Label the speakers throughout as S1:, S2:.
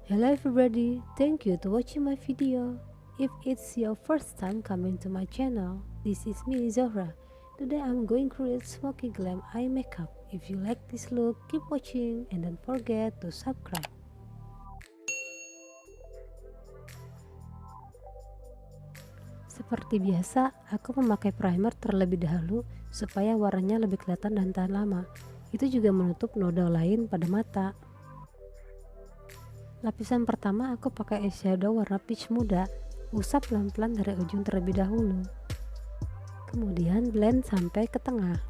S1: Hello everybody, thank you to watching my video. If it's your first time coming to my channel, this is me Zohra. Today I'm going to create smoky glam eye makeup. If you like this look, keep watching and don't forget to subscribe. Seperti biasa, aku memakai primer terlebih dahulu supaya warnanya lebih kelihatan dan tahan lama. Itu juga menutup noda lain pada mata. Lapisan pertama aku pakai eyeshadow warna peach muda. Usap pelan-pelan dari ujung terlebih dahulu. Kemudian blend sampai ke tengah.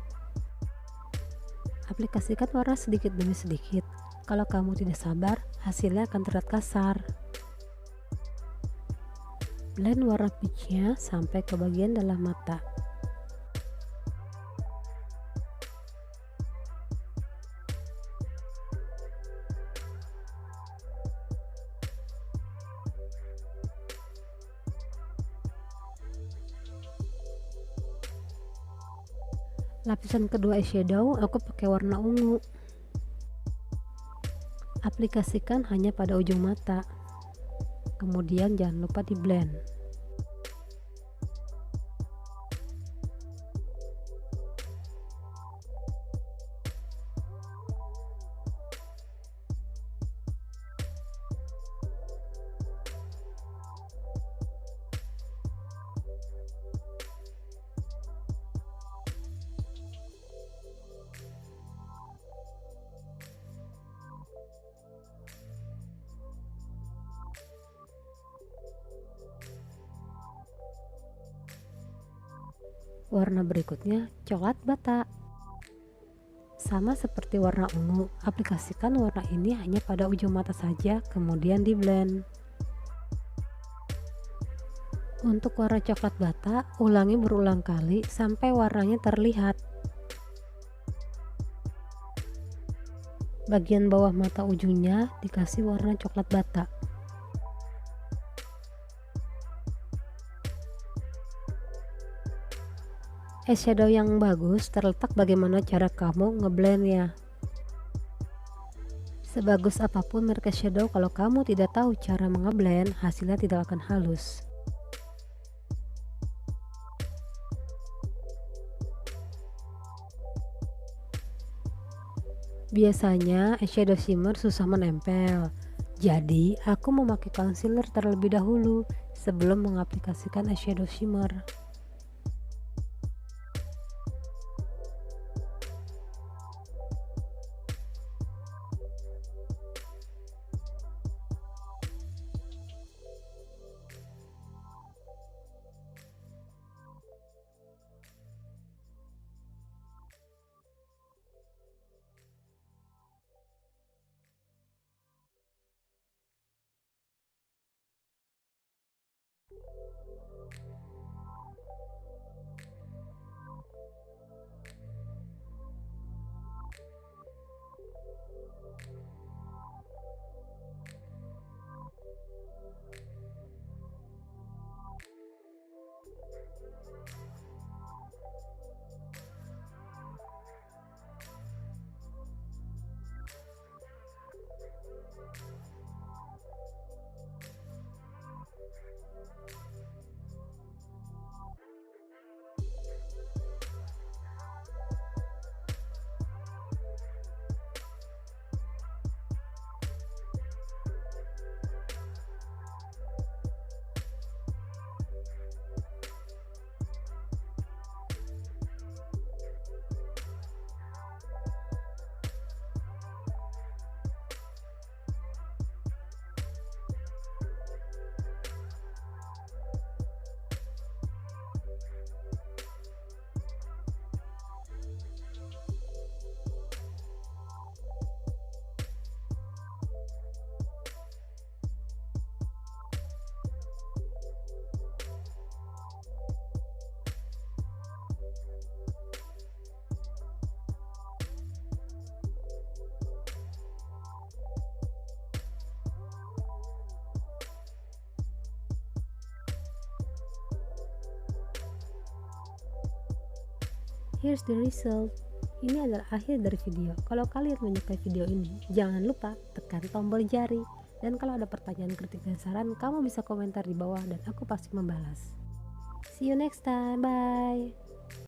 S1: Aplikasikan warna sedikit demi sedikit. Kalau kamu tidak sabar, hasilnya akan terlihat kasar. Blend warna peachnya sampai ke bagian dalam mata. Lapisan kedua eyeshadow aku pakai warna ungu. Aplikasikan hanya pada ujung mata. Kemudian jangan lupa di blend. Warna berikutnya coklat bata. Sama seperti warna ungu, aplikasikan warna ini hanya pada ujung mata saja, kemudian di blend. Untuk warna coklat bata, ulangi berulang kali sampai warnanya terlihat. Bagian bawah mata ujungnya dikasih warna coklat bata. Eyeshadow yang bagus terletak bagaimana cara kamu ngeblendnya. Sebagus apapun merek eyeshadow, kalau kamu tidak tahu cara mengeblend, hasilnya tidak akan halus. Biasanya eyeshadow shimmer susah menempel, jadi aku memakai concealer terlebih dahulu sebelum mengaplikasikan eyeshadow shimmer. Here's the result. Ini adalah akhir dari video. Kalau kalian menyukai video ini, jangan lupa tekan tombol jari Dan kalau ada pertanyaan, kritik, dan saran, kamu bisa komentar di bawah dan aku pasti membalas. See you next time, bye.